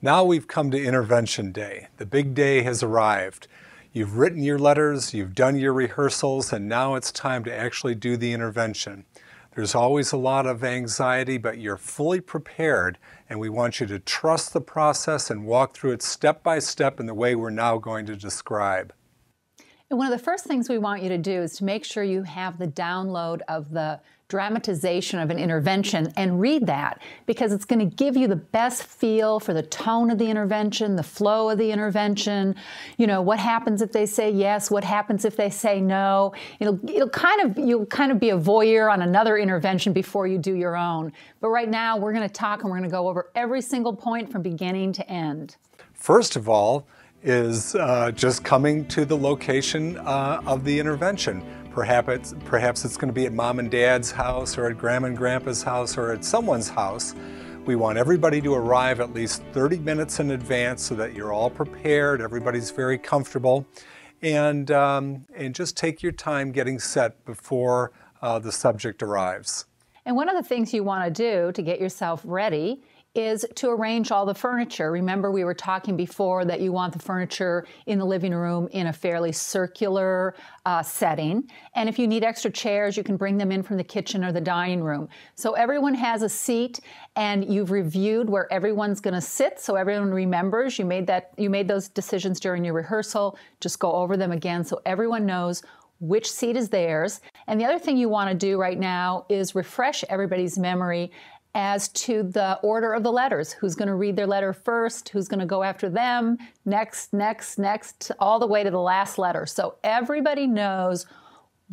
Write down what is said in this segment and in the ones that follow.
Now we've come to intervention day. The big day has arrived. You've written your letters, you've done your rehearsals, and now it's time to actually do the intervention. There's always a lot of anxiety, but you're fully prepared, and we want you to trust the process and walk through it step by step in the way we're now going to describe. And one of the first things we want you to do is to make sure you have the download of the dramatization of an intervention and read that, because it's going to give you the best feel for the tone of the intervention, the flow of the intervention. You know, what happens if they say yes, what happens if they say no. You'll kind of be a voyeur on another intervention before you do your own. But right now we're going to talk and we're going to go over every single point from beginning to end. First of all is just coming to the location of the intervention. Perhaps it's going to be at mom and dad's house, or at grandma and grandpa's house, or at someone's house. We want everybody to arrive at least 30 minutes in advance so that you're all prepared, everybody's very comfortable, and just take your time getting set before the subject arrives. And one of the things you want to do to get yourself ready is to arrange all the furniture. Remember, we were talking before that you want the furniture in the living room in a fairly circular setting. And if you need extra chairs, you can bring them in from the kitchen or the dining room. So everyone has a seat, and you've reviewed where everyone's going to sit, so everyone remembers you made those decisions during your rehearsal. Just go over them again so everyone knows which seat is theirs. And the other thing you want to do right now is refresh everybody's memory as to the order of the letters. Who's going to read their letter first, who's going to go after them, next, all the way to the last letter. So everybody knows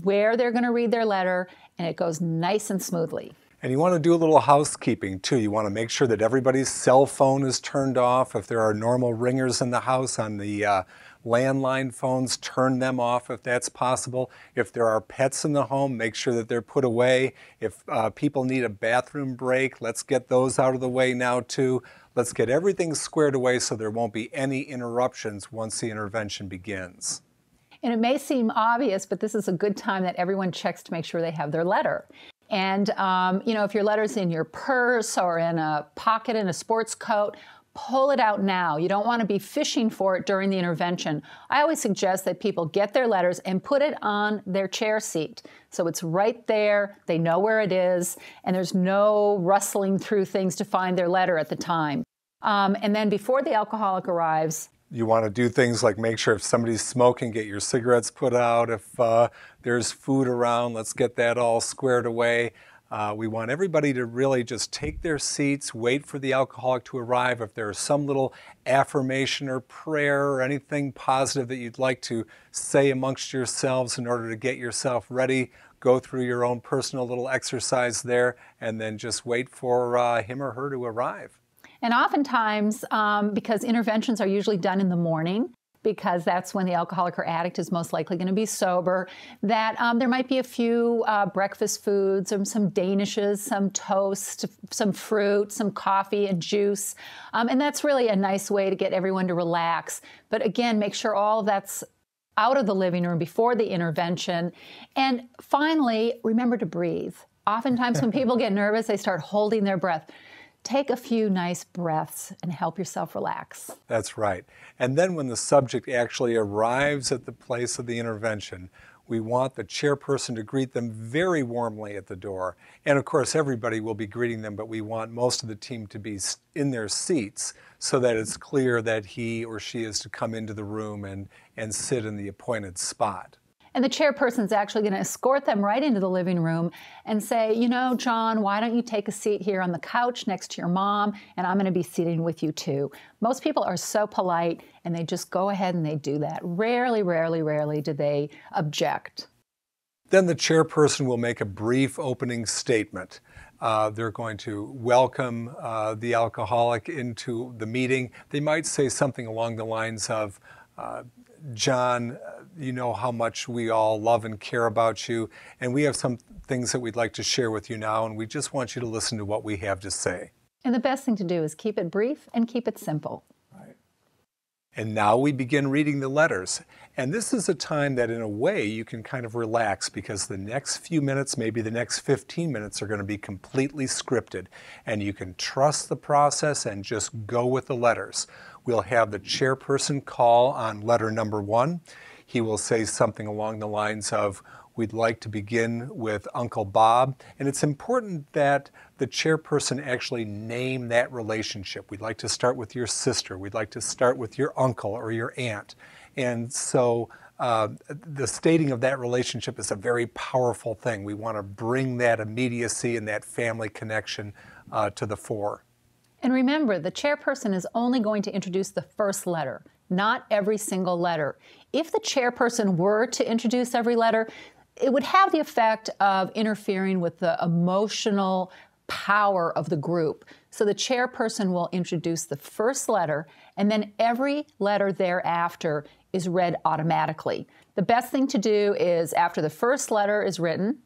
where they're going to read their letter, and it goes nice and smoothly. And you want to do a little housekeeping too. You want to make sure that everybody's cell phone is turned off. If there are normal ringers in the house on the landline phones, turn them off if that's possible. If there are pets in the home, make sure that they're put away. If people need a bathroom break, let's get those out of the way now too. Let's get everything squared away so there won't be any interruptions once the intervention begins. And it may seem obvious, but this is a good time that everyone checks to make sure they have their letter. And, you know, if your letter's in your purse or in a pocket in a sports coat, pull it out now. You don't want to be fishing for it during the intervention. I always suggest that people get their letters and put it on their chair seat. So it's right there, they know where it is, and there's no rustling through things to find their letter at the time. And then before the alcoholic arrives, you want to do things like make sure if somebody's smoking, get your cigarettes put out. If there's food around, let's get that all squared away. We want everybody to really just take their seats, wait for the alcoholic to arrive. If there's some little affirmation or prayer or anything positive that you'd like to say amongst yourselves in order to get yourself ready, go through your own personal little exercise there, and then just wait for him or her to arrive. And oftentimes, because interventions are usually done in the morning, because that's when the alcoholic or addict is most likely going to be sober, that there might be a few breakfast foods, or some danishes, some toast, some fruit, some coffee and juice. And that's really a nice way to get everyone to relax. But again, make sure all of that's out of the living room before the intervention. And finally, remember to breathe. Oftentimes when people get nervous, they start holding their breath. Take a few nice breaths and help yourself relax. That's right. And then when the subject actually arrives at the place of the intervention, we want the chairperson to greet them very warmly at the door. And of course, everybody will be greeting them, but we want most of the team to be in their seats so that it's clear that he or she is to come into the room and sit in the appointed spot. And the chairperson's actually going to escort them right into the living room and say, you know, John, why don't you take a seat here on the couch next to your mom, and I'm going to be sitting with you too. Most people are so polite, and they just go ahead and they do that. Rarely do they object. Then the chairperson will make a brief opening statement. They're going to welcome the alcoholic into the meeting. They might say something along the lines of, John, you know how much we all love and care about you, and we have some things that we'd like to share with you now, and we just want you to listen to what we have to say. And the best thing to do is keep it brief and keep it simple. And now we begin reading the letters. And this is a time that in a way you can kind of relax, because the next few minutes, maybe the next 15 minutes, are going to be completely scripted. And you can trust the process and just go with the letters. We'll have the chairperson call on letter number 1. He will say something along the lines of, "We'd like to begin with Uncle Bob." And it's important that the chairperson actually name that relationship. We'd like to start with your sister. We'd like to start with your uncle or your aunt. And so the stating of that relationship is a very powerful thing. We want to bring that immediacy and that family connection to the fore. And remember, the chairperson is only going to introduce the first letter, not every single letter. If the chairperson were to introduce every letter, it would have the effect of interfering with the emotional power of the group. So the chairperson will introduce the first letter, and then every letter thereafter is read automatically. The best thing to do is, after the first letter is written,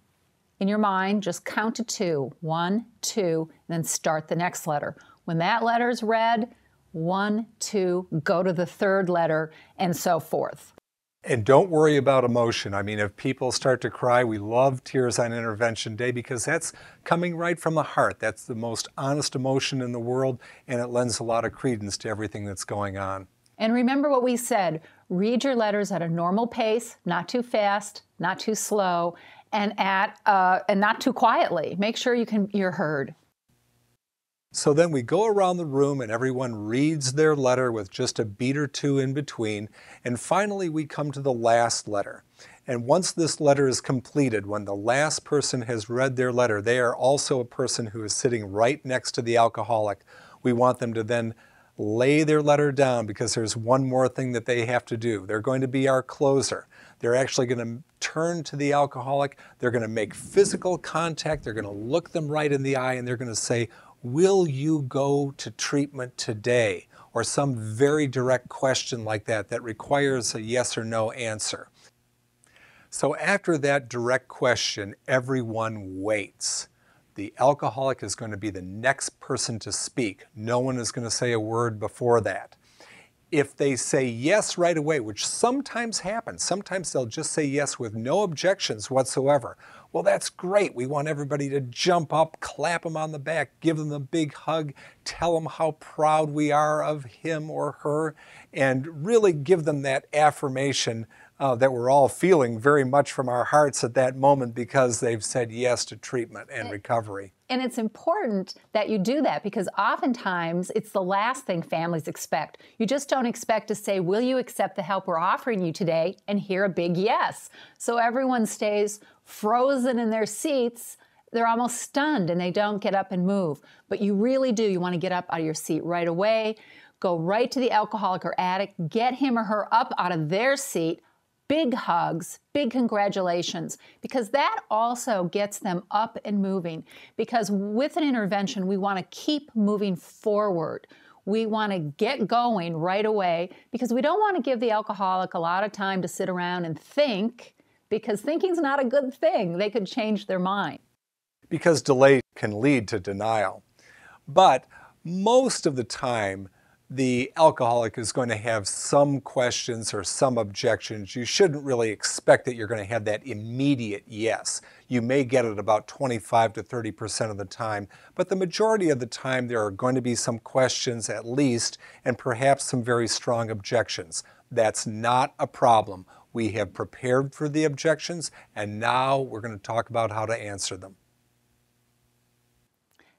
in your mind, just count to 2. 1, 2, and then start the next letter. When that letter is read, 1, 2, go to the third letter, and so forth. And don't worry about emotion. I mean, if people start to cry, we love Tears on Intervention Day, because that's coming right from the heart. That's the most honest emotion in the world, and it lends a lot of credence to everything that's going on. And remember what we said, read your letters at a normal pace, not too fast, not too slow, and not too quietly. Make sure you're heard. So then we go around the room and everyone reads their letter with just a beat or two in between. And finally we come to the last letter. And once this letter is completed, when the last person has read their letter, they are also a person who is sitting right next to the alcoholic. We want them to then lay their letter down, because there's one more thing that they have to do. They're going to be our closer. They're actually going to turn to the alcoholic. They're going to make physical contact. They're going to look them right in the eye, and they're going to say, "Will you go to treatment today?" Or some very direct question like that that requires a yes or no answer. So after that direct question, everyone waits. The alcoholic is going to be the next person to speak. No one is going to say a word before that. If they say yes right away, which sometimes happens, sometimes they'll just say yes with no objections whatsoever. Well, that's great. We want everybody to jump up, clap them on the back, give them a big hug, tell them how proud we are of him or her, and really give them that affirmation that we're all feeling very much from our hearts at that moment, because they've said yes to treatment and recovery. And it's important that you do that, because oftentimes it's the last thing families expect. You just don't expect to say, "Will you accept the help we're offering you today?" and hear a big yes. So everyone stays frozen in their seats. They're almost stunned and they don't get up and move. But you really do. You want to get up out of your seat right away, go right to the alcoholic or addict, get him or her up out of their seat. Big hugs, big congratulations, because that also gets them up and moving. Because with an intervention, we want to keep moving forward. We want to get going right away, because we don't want to give the alcoholic a lot of time to sit around and think, because thinking's not a good thing. They could change their mind. Because delay can lead to denial. But most of the time, the alcoholic is going to have some questions or some objections. You shouldn't really expect that you're going to have that immediate yes. You may get it about 25 to 30% of the time, but the majority of the time there are going to be some questions at least, and perhaps some very strong objections. That's not a problem. We have prepared for the objections, and now we're going to talk about how to answer them.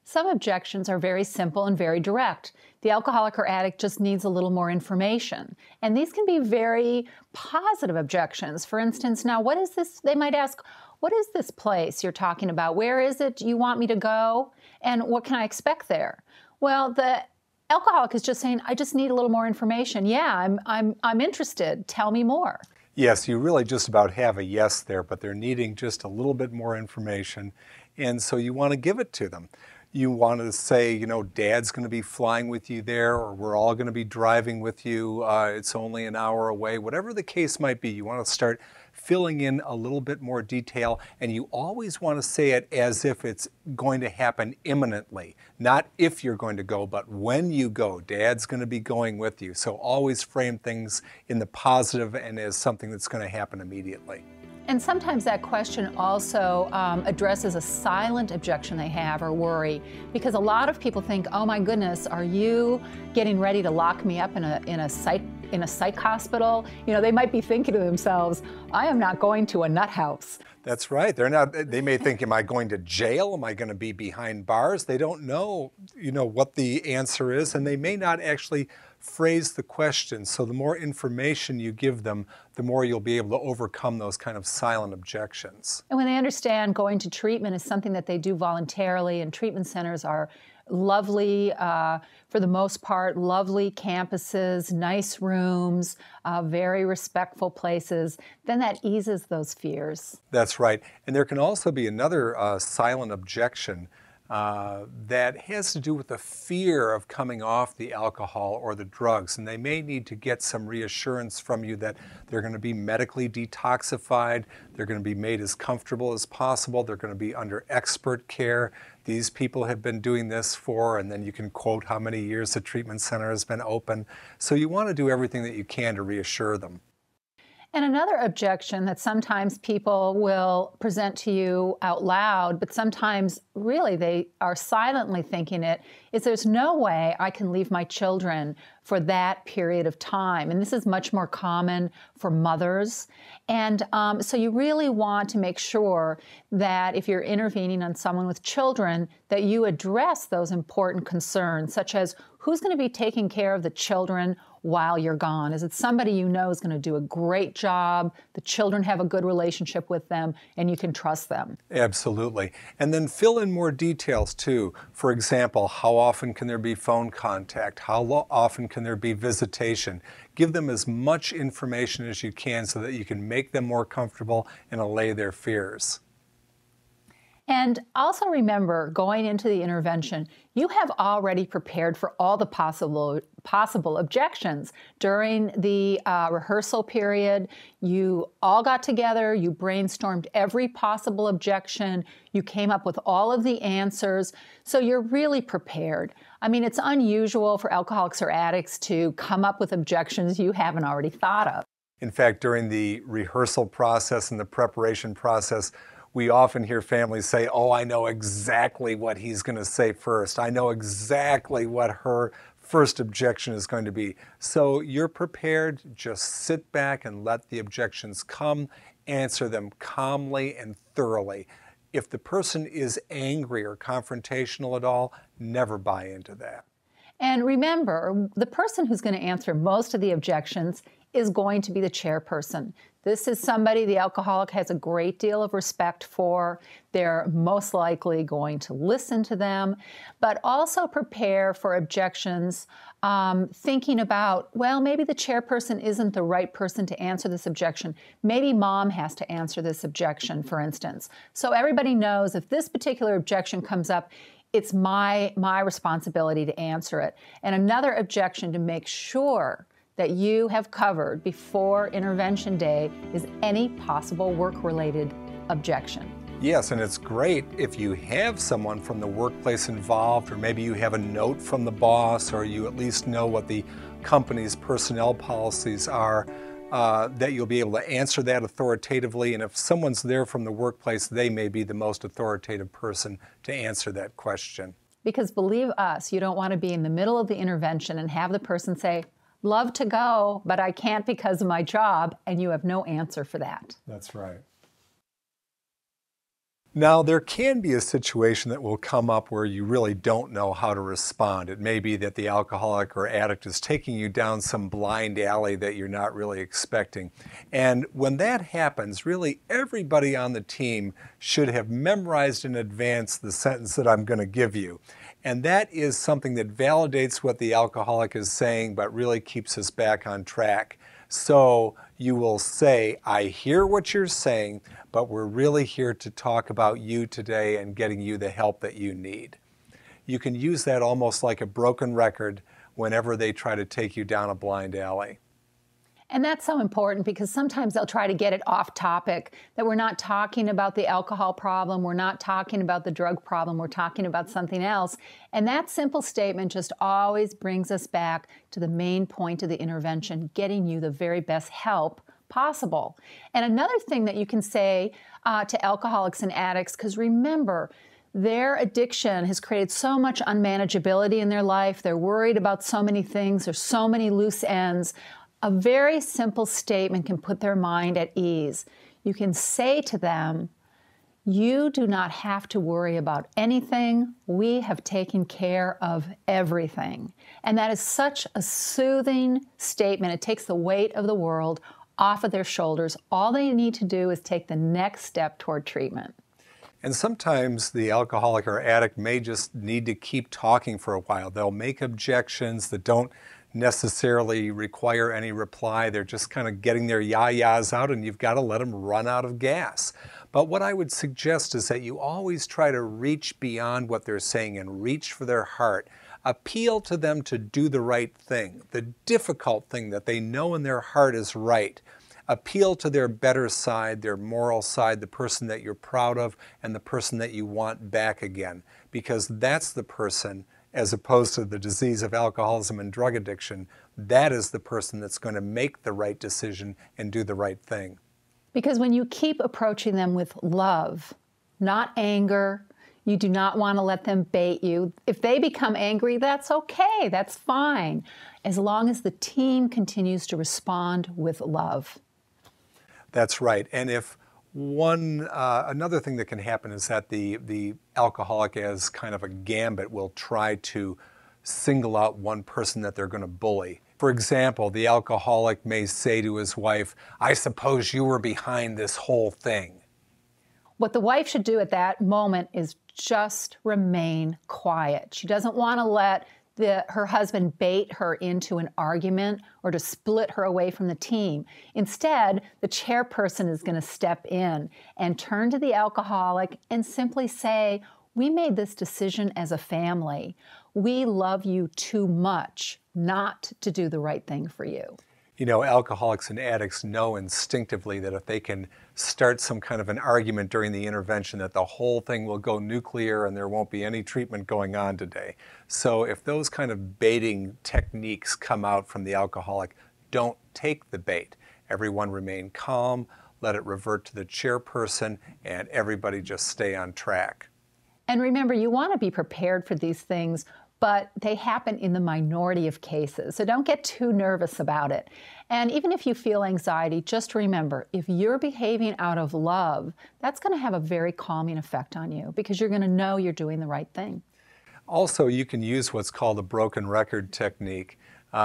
Some objections are very simple and very direct. The alcoholic or addict just needs a little more information. And these can be very positive objections. For instance, now what is this? They might ask, what is this place you're talking about? Where is it you want me to go? And what can I expect there? Well, the alcoholic is just saying, I just need a little more information. Yeah, I'm interested. Tell me more. Yes, you really just about have a yes there, but they're needing just a little bit more information. And so you want to give it to them. You want to say, you know, Dad's going to be flying with you there, or we're all going to be driving with you. It's only an hour away. Whatever the case might be, you want to start filling in a little bit more detail, and you always want to say it as if it's going to happen imminently. Not if you're going to go, but when you go. Dad's going to be going with you. So always frame things in the positive and as something that's going to happen immediately. And sometimes that question also addresses a silent objection they have or worry, because a lot of people think, oh my goodness, are you getting ready to lock me up in a psych hospital? You know, they might be thinking to themselves, I am not going to a nut house. That's right. They're not. They may think, am I going to jail? Am I going to be behind bars? They don't know, you know, what the answer is, and they may not actually phrase the question. So the more information you give them, the more you'll be able to overcome those kind of silent objections. And when they understand going to treatment is something that they do voluntarily, and treatment centers are lovely, for the most part, lovely campuses, nice rooms, very respectful places, then that eases those fears. That's right. And there can also be another silent objection that has to do with the fear of coming off the alcohol or the drugs. And they may need to get some reassurance from you that they're going to be medically detoxified, they're going to be made as comfortable as possible, they're going to be under expert care. These people have been doing this for, and then you can quote how many years the treatment center has been open. So you want to do everything that you can to reassure them. And another objection that sometimes people will present to you out loud, but sometimes really they are silently thinking it, is there's no way I can leave my children for that period of time. And this is much more common for mothers. And so you really want to make sure that if you're intervening on someone with children, that you address those important concerns, such as who's going to be taking care of the children while you're gone? Is it somebody you know is going to do a great job, the children have a good relationship with them, and you can trust them? Absolutely. And then fill in more details too. For example, how often can there be phone contact? How often can there be visitation? Give them as much information as you can so that you can make them more comfortable and allay their fears. And also remember, going into the intervention, you have already prepared for all the possible objections. During the rehearsal period, you all got together, you brainstormed every possible objection, you came up with all of the answers, so you're really prepared. I mean, it's unusual for alcoholics or addicts to come up with objections you haven't already thought of. In fact, during the rehearsal process and the preparation process, we often hear families say, oh, I know exactly what he's going to say first. I know exactly what her first objection is going to be. So you're prepared, just sit back and let the objections come, answer them calmly and thoroughly. If the person is angry or confrontational at all, never buy into that. And remember, the person who's going to answer most of the objections is going to be the chairperson. This is somebody the alcoholic has a great deal of respect for. They're most likely going to listen to them, but also prepare for objections, thinking about, well, maybe the chairperson isn't the right person to answer this objection. Maybe mom has to answer this objection, for instance. So everybody knows if this particular objection comes up, it's my responsibility to answer it. And another objection to make sure that you have covered before intervention day is any possible work-related objection. Yes, and it's great if you have someone from the workplace involved, or maybe you have a note from the boss, or you at least know what the company's personnel policies are, that you'll be able to answer that authoritatively. And if someone's there from the workplace, they may be the most authoritative person to answer that question. Because believe us, you don't want to be in the middle of the intervention and have the person say, love to go, but I can't because of my job, and you have no answer for that. That's right. Now, there can be a situation that will come up where you really don't know how to respond. It may be that the alcoholic or addict is taking you down some blind alley that you're not really expecting. And when that happens, really everybody on the team should have memorized in advance the sentence that I'm going to give you. And that is something that validates what the alcoholic is saying, but really keeps us back on track. So you will say, I hear what you're saying, but we're really here to talk about you today and getting you the help that you need. you can use that almost like a broken record whenever they try to take you down a blind alley. And that's so important because sometimes they'll try to get it off topic, that we're not talking about the alcohol problem, we're not talking about the drug problem, we're talking about something else. And that simple statement just always brings us back to the main point of the intervention, getting you the very best help possible. And another thing that you can say to alcoholics and addicts, because remember, their addiction has created so much unmanageability in their life. They're worried about so many things. There's so many loose ends. A very simple statement can put their mind at ease. You can say to them, you do not have to worry about anything. We have taken care of everything. And that is such a soothing statement. It takes the weight of the world off of their shoulders. All they need to do is take the next step toward treatment. And sometimes the alcoholic or addict may just need to keep talking for a while. They'll make objections that don't necessarily require any reply. They're just kind of getting their yah-yahs out, and you've got to let them run out of gas. But what I would suggest is that you always try to reach beyond what they're saying and reach for their heart. Appeal to them to do the right thing, the difficult thing that they know in their heart is right. Appeal to their better side, their moral side, the person that you're proud of and the person that you want back again, because that's the person, as opposed to the disease of alcoholism and drug addiction, that is the person that's going to make the right decision and do the right thing. Because when you keep approaching them with love, not anger, you do not want to let them bait you. If they become angry, that's okay, that's fine, as long as the team continues to respond with love. That's right. And if another thing that can happen is that the alcoholic, as kind of a gambit, will try to single out one person that they're going to bully. For example, the alcoholic may say to his wife, I suppose you were behind this whole thing. What the wife should do at that moment is just remain quiet. She doesn't want to let her husband bait her into an argument or to split her away from the team. Instead, the chairperson is going to step in and turn to the alcoholic and simply say, we made this decision as a family. We love you too much not to do the right thing for you. You know, alcoholics and addicts know instinctively that if they can start some kind of an argument during the intervention, that the whole thing will go nuclear and there won't be any treatment going on today. So if those kind of baiting techniques come out from the alcoholic, don't take the bait. Everyone remain calm, let it revert to the chairperson, and everybody just stay on track. And remember, you want to be prepared for these things, but they happen in the minority of cases. So don't get too nervous about it. And even if you feel anxiety, just remember, if you're behaving out of love, that's going to have a very calming effect on you because you're going to know you're doing the right thing. Also, you can use what's called a broken record technique.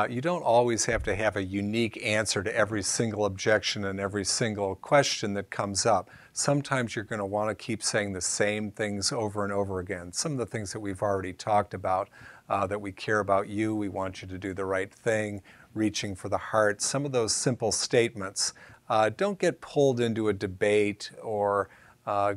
You don't always have to have a unique answer to every single objection and every single question that comes up. Sometimes you're going to want to keep saying the same things over and over again. Some of the things that we've already talked about, that we care about you, we want you to do the right thing, reaching for the heart. Some of those simple statements. Don't get pulled into a debate or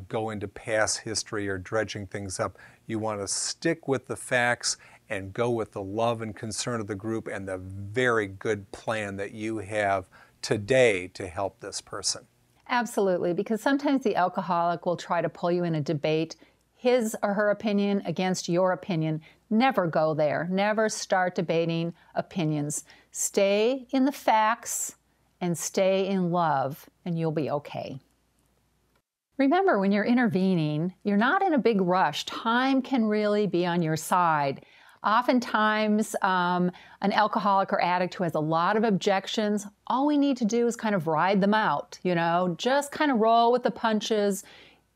go into past history or dredging things up. You want to stick with the facts and go with the love and concern of the group and the very good plan that you have today to help this person. Absolutely, because sometimes the alcoholic will try to pull you in a debate, his or her opinion against your opinion. Never go there. Never start debating opinions. Stay in the facts and stay in love, and you'll be okay. Remember, when you're intervening, you're not in a big rush. Time can really be on your side. Oftentimes, an alcoholic or addict who has a lot of objections, all we need to do is kind of ride them out, just kind of roll with the punches,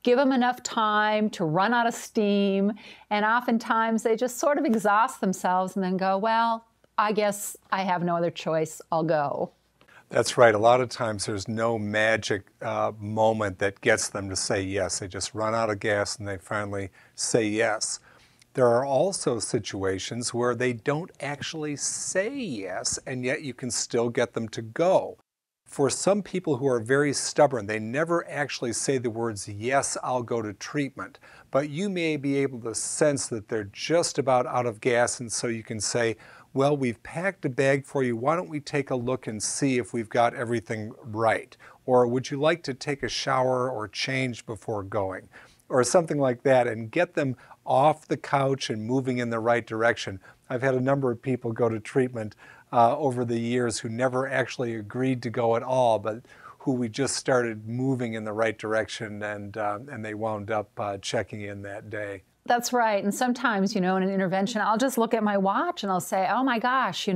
give them enough time to run out of steam, and oftentimes they just sort of exhaust themselves and then go, well, I guess I have no other choice, I'll go. That's right. A lot of times there's no magic moment that gets them to say yes. They just run out of gas and they finally say yes. There are also situations where they don't actually say yes, and yet you can still get them to go. For some people who are very stubborn, they never actually say the words, yes, I'll go to treatment. But you may be able to sense that they're just about out of gas, and so you can say, well, we've packed a bag for you. Why don't we take a look and see if we've got everything right? Or would you like to take a shower or change before going? Or something like that, and get them off the couch and moving in the right direction. I've had a number of people go to treatment over the years who never actually agreed to go at all, but who we just started moving in the right direction, and they wound up checking in that day. That's right. And sometimes, in an intervention, I'll just look at my watch and I'll say, oh my gosh,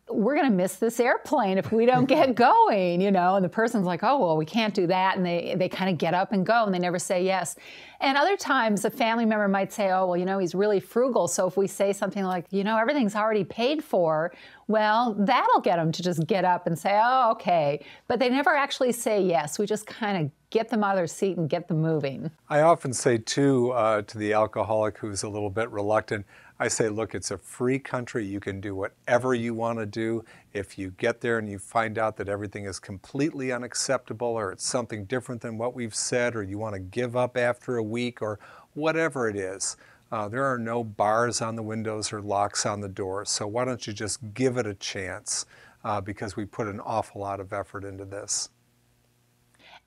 we're going to miss this airplane if we don't get going, and the person's like, oh, well, we can't do that. And they kind of get up and go and they never say yes. And other times a family member might say, oh, well, he's really frugal. So if we say something like, everything's already paid for, well, that'll get them to just get up and say, oh, okay. But they never actually say yes. We just kind of get them out of their seat and get them moving. I often say, too, to the alcoholic who's a little bit reluctant, I say, look, it's a free country. You can do whatever you want to do. If you get there and you find out that everything is completely unacceptable, or it's something different than what we've said, or you want to give up after a week, or whatever it is, there are no bars on the windows or locks on the doors. So why don't you just give it a chance, because we put an awful lot of effort into this.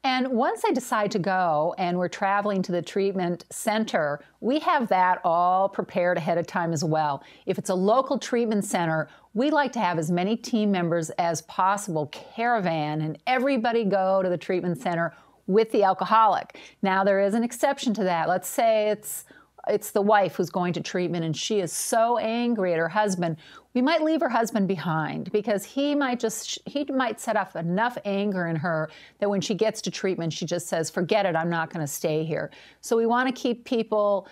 And once they decide to go and we're traveling to the treatment center, we have that all prepared ahead of time as well. If it's a local treatment center, we like to have as many team members as possible caravan and everybody go to the treatment center with the alcoholic. Now, there is an exception to that. Let's say it's the wife who's going to treatment and she is so angry at her husband. We might leave her husband behind because he might set off enough anger in her that when she gets to treatment, she just says, forget it, I'm not going to stay here. So we want to keep people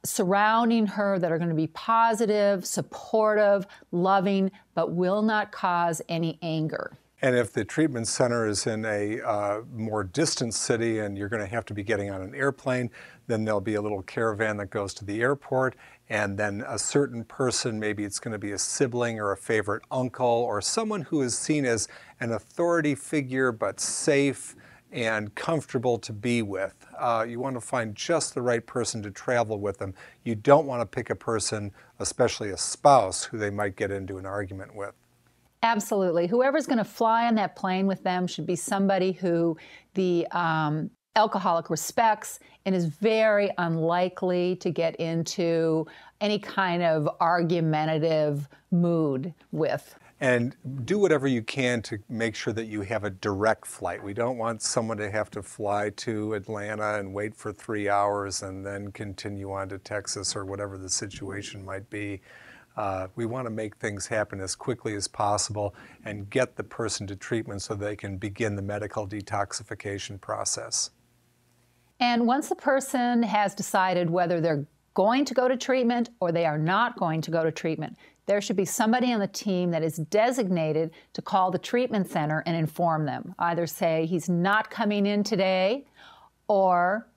surrounding her that are going to be positive, supportive, loving, but will not cause any anger. And if the treatment center is in a more distant city and you're going to have to be getting on an airplane, then there'll be a little caravan that goes to the airport, and then a certain person, maybe it's going to be a sibling or a favorite uncle or someone who is seen as an authority figure but safe and comfortable to be with. You want to find just the right person to travel with them. You don't want to pick a person, especially a spouse, who they might get into an argument with. Absolutely. Whoever's going to fly on that plane with them should be somebody who the alcoholic respects and is very unlikely to get into any kind of argumentative mood with. And do whatever you can to make sure that you have a direct flight. We don't want someone to have to fly to Atlanta and wait for 3 hours and then continue on to Texas or whatever the situation might be. We want to make things happen as quickly as possible and get the person to treatment so they can begin the medical detoxification process. And once the person has decided whether they're going to go to treatment or they are not going to go to treatment, there should be somebody on the team that is designated to call the treatment center and inform them. Either say he's not coming in today or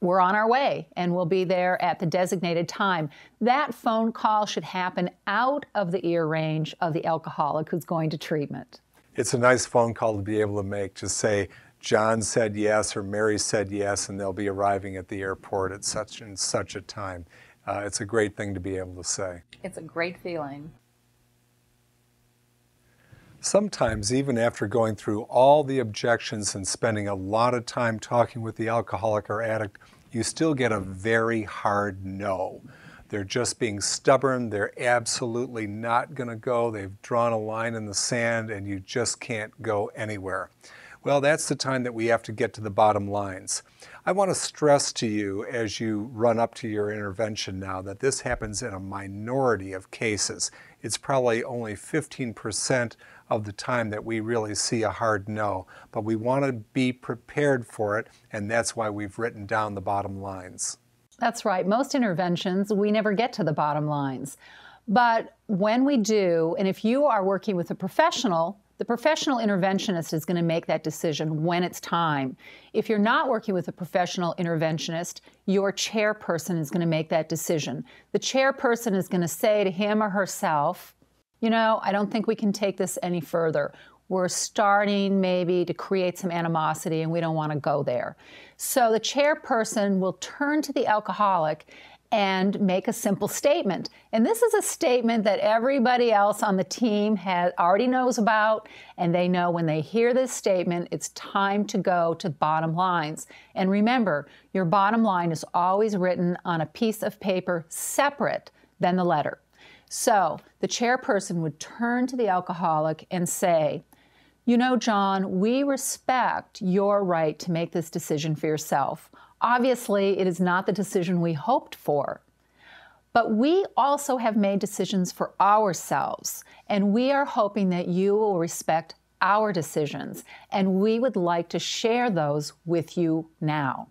we're on our way and we'll be there at the designated time. That phone call should happen out of the ear range of the alcoholic who's going to treatment. It's a nice phone call to be able to make. Just say, John said yes or Mary said yes, and they'll be arriving at the airport at such and such a time. It's a great thing to be able to say. It's a great feeling. Sometimes, even after going through all the objections and spending a lot of time talking with the alcoholic or addict, you still get a very hard no. They're just being stubborn. They're absolutely not going to go. They've drawn a line in the sand and you just can't go anywhere. Well, that's the time that we have to get to the bottom lines. I want to stress to you as you run up to your intervention now that this happens in a minority of cases. It's probably only 15% of the time that we really see a hard no, but we want to be prepared for it, and that's why we've written down the bottom lines. That's right. Most interventions, we never get to the bottom lines. But when we do, and if you are working with a professional, the professional interventionist is going to make that decision when it's time. If you're not working with a professional interventionist, your chairperson is going to make that decision. The chairperson is going to say to him or herself, I don't think we can take this any further. We're starting maybe to create some animosity and we don't want to go there. So the chairperson will turn to the alcoholic and make a simple statement. And this is a statement that everybody else on the team already knows about, and they know when they hear this statement, it's time to go to bottom lines. And remember, your bottom line is always written on a piece of paper separate than the letter. So the chairperson would turn to the alcoholic and say, John, we respect your right to make this decision for yourself. Obviously, it is not the decision we hoped for. But we also have made decisions for ourselves, and we are hoping that you will respect our decisions, and we would like to share those with you now.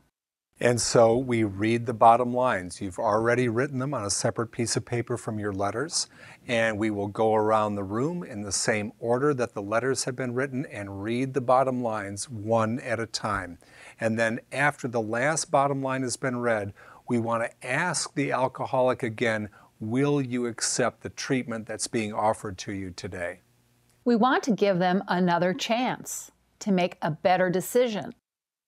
And so we read the bottom lines. You've already written them on a separate piece of paper from your letters, and we will go around the room in the same order that the letters have been written and read the bottom lines one at a time. And then after the last bottom line has been read, we want to ask the alcoholic again, will you accept the treatment that's being offered to you today? We want to give them another chance to make a better decision.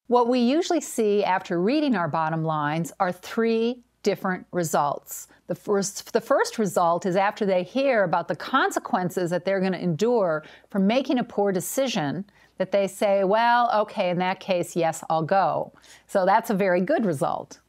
What we usually see after reading our bottom lines are 3 different results. The first result is after they hear about the consequences that they're going to endure for making a poor decision, that they say, well, okay, in that case, yes, I'll go. So that's a very good result.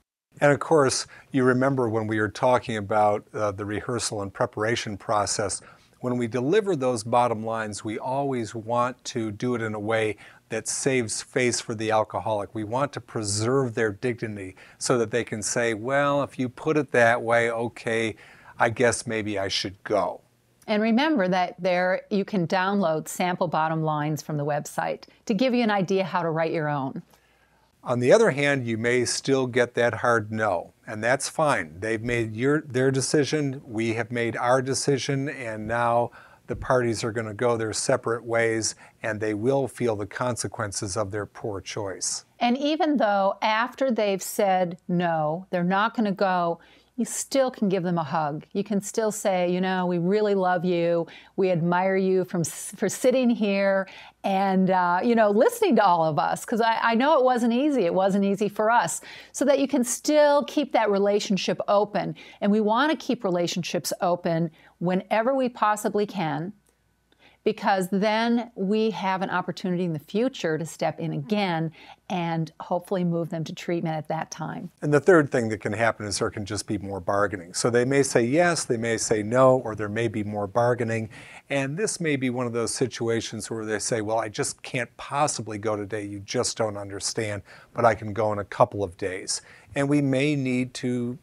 And of course, you remember when we were talking about the rehearsal and preparation process, when we deliver those bottom lines, we always want to do it in a way that saves face for the alcoholic. We want to preserve their dignity so that they can say, well, if you put it that way, okay, I guess maybe I should go. And remember that you can download sample bottom lines from the website to give you an idea how to write your own. On the other hand, you may still get that hard no, and that's fine. They've made their decision, we have made our decision, and now the parties are going to go their separate ways, and they will feel the consequences of their poor choice. And even though after they've said no, they're not going to go, you still can give them a hug. You can still say, we really love you. We admire you for sitting here and, listening to all of us. Because I know it wasn't easy. It wasn't easy for us. So that you can still keep that relationship open. And we want to keep relationships open whenever we possibly can, because then we have an opportunity in the future to step in again and hopefully move them to treatment at that time. And the third thing that can happen is there can just be more bargaining. So they may say yes, they may say no, or there may be more bargaining. And this may be one of those situations where they say, well, I just can't possibly go today. You just don't understand, but I can go in a couple of days. And we may need to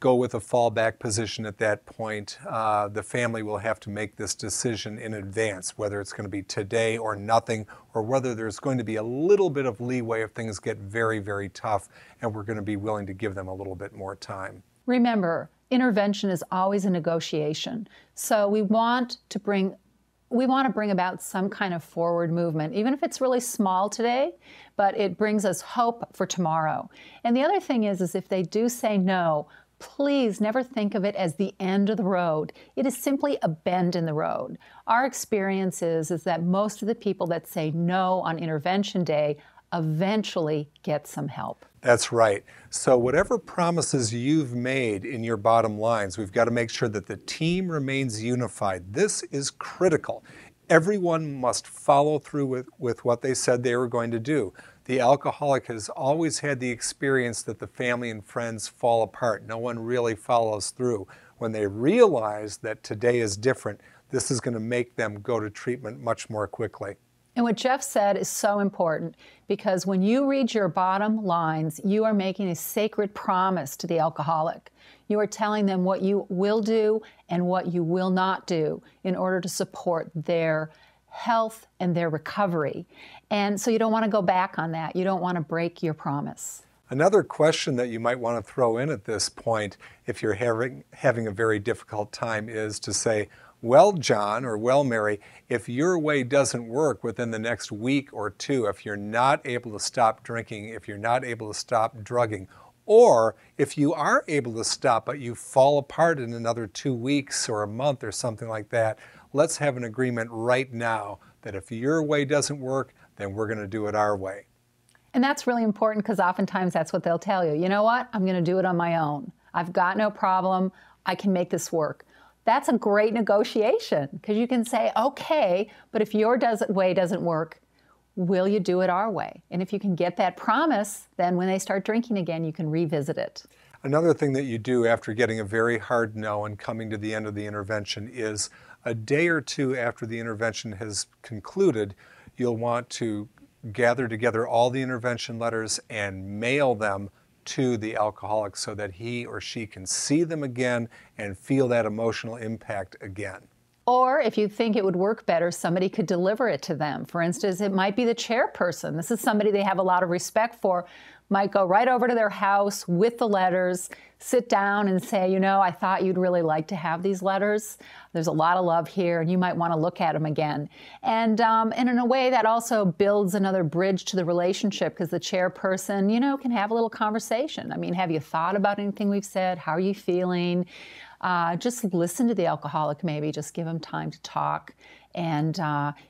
go with a fallback position at that point. The family will have to make this decision in advance, whether it's going to be today or nothing, or whether there's going to be a little bit of leeway if things get very, very tough, and we're going to be willing to give them a little bit more time. Remember, intervention is always a negotiation. So we want to bring about some kind of forward movement, even if it's really small today, but it brings us hope for tomorrow. And the other thing is if they do say no, please never think of it as the end of the road. It is simply a bend in the road. Our experience is that most of the people that say no on intervention day eventually get some help. That's right. So whatever promises you've made in your bottom lines, we've got to make sure that the team remains unified. This is critical. Everyone must follow through with what they said they were going to do. The alcoholic has always had the experience that the family and friends fall apart. No one really follows through. When they realize that today is different, this is going to make them go to treatment much more quickly. And what Jeff said is so important, because when you read your bottom lines, you are making a sacred promise to the alcoholic. You are telling them what you will do and what you will not do in order to support their health and their recovery. And so you don't want to go back on that. You don't want to break your promise. Another question that you might want to throw in at this point, if you're having a very difficult time, is to say, well, John, or well, Mary, if your way doesn't work within the next week or two, if you're not able to stop drinking, if you're not able to stop drugging, Or if you are able to stop, but you fall apart in another 2 weeks or a month or something like that, let's have an agreement right now that if your way doesn't work, then we're going to do it our way. And that's really important because oftentimes that's what they'll tell you. You know what? I'm going to do it on my own. I've got no problem. I can make this work. That's a great negotiation because you can say, okay, but if your way doesn't work, will you do it our way? And if you can get that promise, then when they start drinking again, you can revisit it. Another thing that you do after getting a very hard no and coming to the end of the intervention is a day or two after the intervention has concluded, you'll want to gather together all the intervention letters and mail them to the alcoholic so that he or she can see them again and feel that emotional impact again. Or if you think it would work better, somebody could deliver it to them. For instance, it might be the chairperson. This is somebody they have a lot of respect for, might go right over to their house with the letters, sit down and say, you know, I thought you'd really like to have these letters. There's a lot of love here, and you might want to look at them again. And in a way, that also builds another bridge to the relationship because the chairperson, you know, can have a little conversation. I mean, have you thought about anything we've said? How are you feeling? Just listen to the alcoholic, maybe. Just give them time to talk, and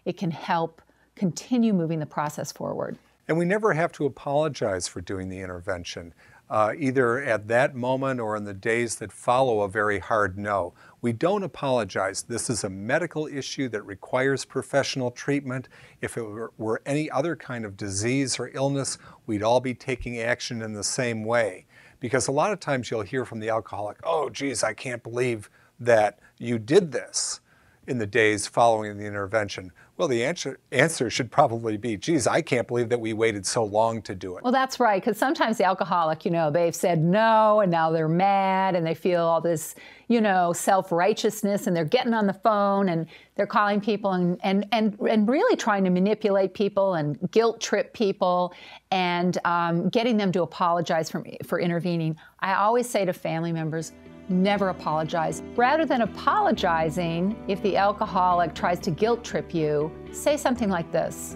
it can help continue moving the process forward. And we never have to apologize for doing the intervention, either at that moment or in the days that follow a very hard no. We don't apologize. This is a medical issue that requires professional treatment. If it were any other kind of disease or illness, we'd all be taking action in the same way. Because a lot of times you'll hear from the alcoholic, oh, geez, I can't believe that you did this in the days following the intervention. Well, the answer should probably be, geez, I can't believe that we waited so long to do it. Well, that's right, because sometimes the alcoholic, you know, they've said no, and now they're mad, and they feel all this, you know, self-righteousness, and they're getting on the phone, and they're calling people and really trying to manipulate people and guilt trip people and getting them to apologize for intervening. I always say to family members, never apologize. Rather than apologizing, if the alcoholic tries to guilt trip you, say something like this.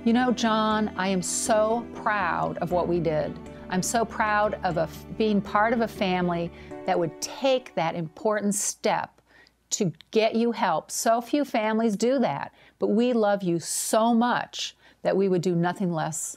You know, John, I am so proud of what we did. I'm so proud of being part of a family that would take that important step to get you help. So few families do that, but we love you so much that we would do nothing less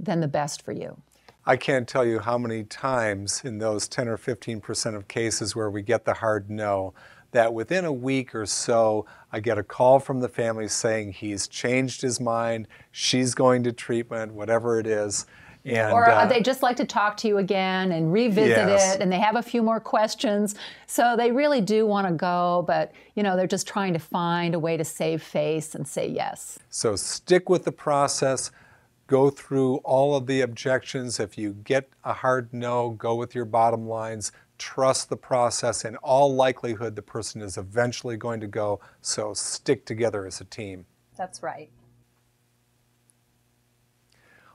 than the best for you. I can't tell you how many times in those 10 or 15% of cases where we get the hard no, that within a week or so, I get a call from the family saying he's changed his mind, she's going to treatment, whatever it is. And, or they just like to talk to you again and revisit it, and they have a few more questions. So they really do want to go, but you know, they're just trying to find a way to save face and say yes. So stick with the process. Go through all of the objections. If you get a hard no, go with your bottom lines. Trust the process. In all likelihood, the person is eventually going to go, so stick together as a team. That's right.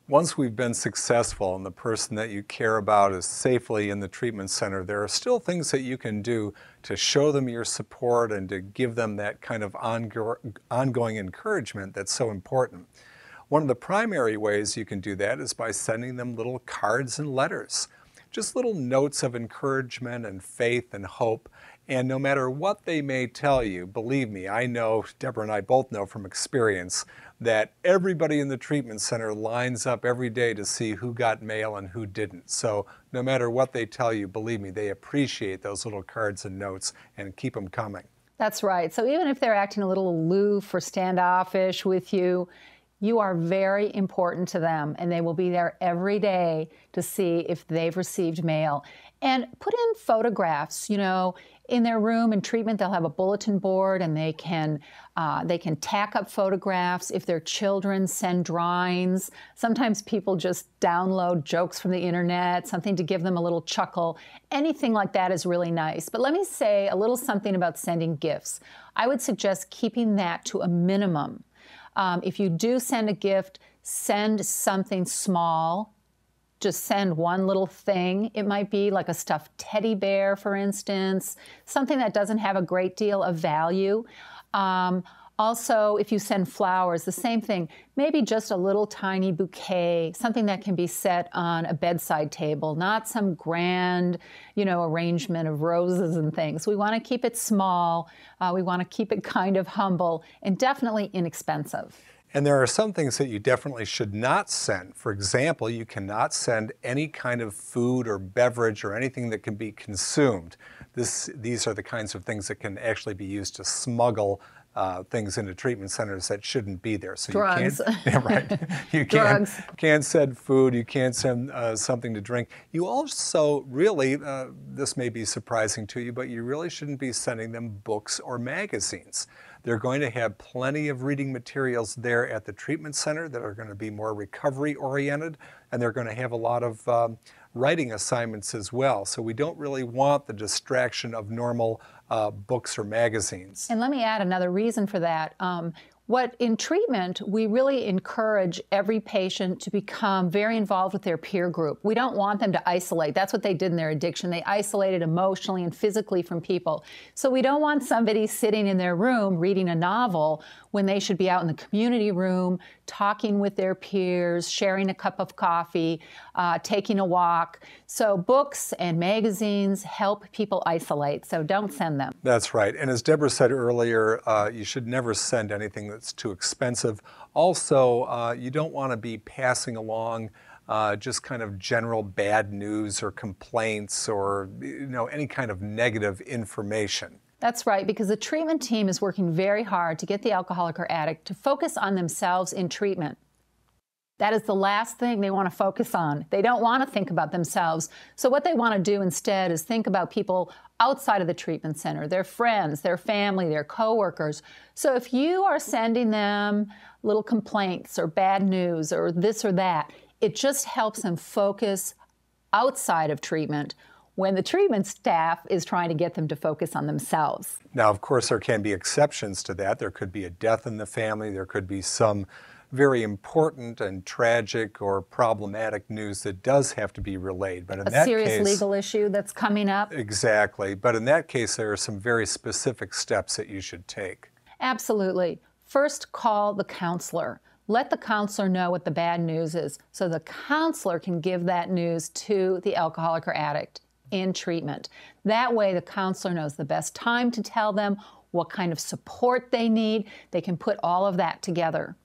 Once we've been successful and the person that you care about is safely in the treatment center, there are still things that you can do to show them your support and to give them that kind of ongoing encouragement that's so important. One of the primary ways you can do that is by sending them little cards and letters, just little notes of encouragement and faith and hope. And no matter what they may tell you, believe me, I know, Deborah and I both know from experience, that everybody in the treatment center lines up every day to see who got mail and who didn't. So no matter what they tell you, believe me, they appreciate those little cards and notes and keep them coming. That's right. So even if they're acting a little aloof or standoffish with you, you are very important to them, and they will be there every day to see if they've received mail. And put in photographs, you know, in their room in treatment. They'll have a bulletin board, and they can tack up photographs. If their children send drawings, sometimes people just download jokes from the internet, something to give them a little chuckle. Anything like that is really nice. But let me say a little something about sending gifts. I would suggest keeping that to a minimum. If you do send a gift, send something small. Just send one little thing. It might be like a stuffed teddy bear, for instance, something that doesn't have a great deal of value. Also, if you send flowers, the same thing. Maybe just a little tiny bouquet, something that can be set on a bedside table, not some grand, arrangement of roses and things. We want to keep it small. We want to keep it kind of humble and definitely inexpensive. And there are some things that you definitely should not send. For example, you cannot send any kind of food or beverage or anything that can be consumed. These are the kinds of things that can actually be used to smuggle things into treatment centers that shouldn't be there. So drugs. You can't, yeah, right. You can't send food, you can't send something to drink. You also really, this may be surprising to you, but you really shouldn't be sending them books or magazines. They're going to have plenty of reading materials there at the treatment center that are going to be more recovery oriented, and they're going to have a lot of writing assignments as well. So we don't really want the distraction of normal books or magazines. And let me add another reason for that. In treatment, we really encourage every patient to become very involved with their peer group. We don't want them to isolate. That's what they did in their addiction. They isolated emotionally and physically from people. So we don't want somebody sitting in their room reading a novel when they should be out in the community room, talking with their peers, sharing a cup of coffee, taking a walk. So books and magazines help people isolate, so don't send them. That's right. And as Deborah said earlier, you should never send anything that's too expensive. Also, you don't want to be passing along just kind of general bad news or complaints or any kind of negative information. That's right, because the treatment team is working very hard to get the alcoholic or addict to focus on themselves in treatment. That is the last thing they want to focus on. They don't want to think about themselves. So what they want to do instead is think about people outside of the treatment center, their friends, their family, their coworkers. So if you are sending them little complaints or bad news or this or that, it just helps them focus outside of treatment when the treatment staff is trying to get them to focus on themselves. Now, of course, there can be exceptions to that. There could be a death in the family. There could be some very important and tragic or problematic news that does have to be relayed. But in that case, a serious legal issue that's coming up. Exactly. But in that case, there are some very specific steps that you should take. Absolutely. First, call the counselor. Let the counselor know what the bad news is so the counselor can give that news to the alcoholic or addict in treatment. That way, the counselor knows the best time to tell them, what kind of support they need. They can put all of that together.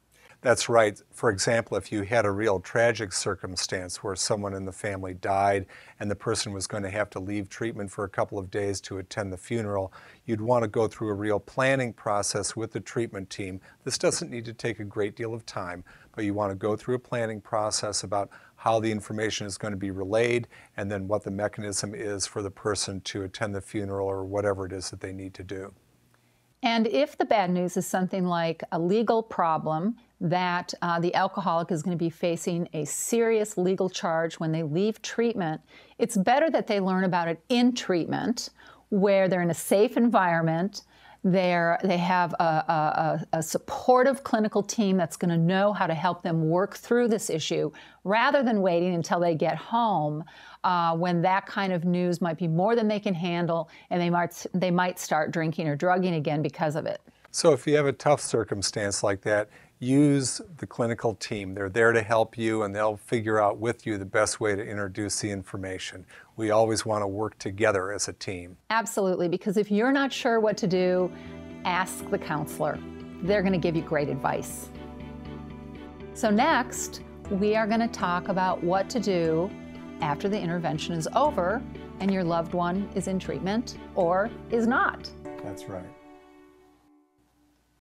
That's right. For example, if you had a real tragic circumstance where someone in the family died and the person was going to have to leave treatment for a couple of days to attend the funeral, you'd want to go through a real planning process with the treatment team. This doesn't need to take a great deal of time, but you want to go through a planning process about how the information is going to be relayed and then what the mechanism is for the person to attend the funeral or whatever it is that they need to do. And if the bad news is something like a legal problem, that the alcoholic is going to be facing a serious legal charge when they leave treatment, it's better that they learn about it in treatment, where they're in a safe environment, they have a supportive clinical team that's going to know how to help them work through this issue, rather than waiting until they get home when that kind of news might be more than they can handle, and they might start drinking or drugging again because of it. So if you have a tough circumstance like that, use the clinical team. They're there to help you, and they'll figure out with you the best way to introduce the information. We always want to work together as a team. Absolutely, because if you're not sure what to do, ask the counselor. They're going to give you great advice. So next, we are going to talk about what to do after the intervention is over and your loved one is in treatment or is not. That's right.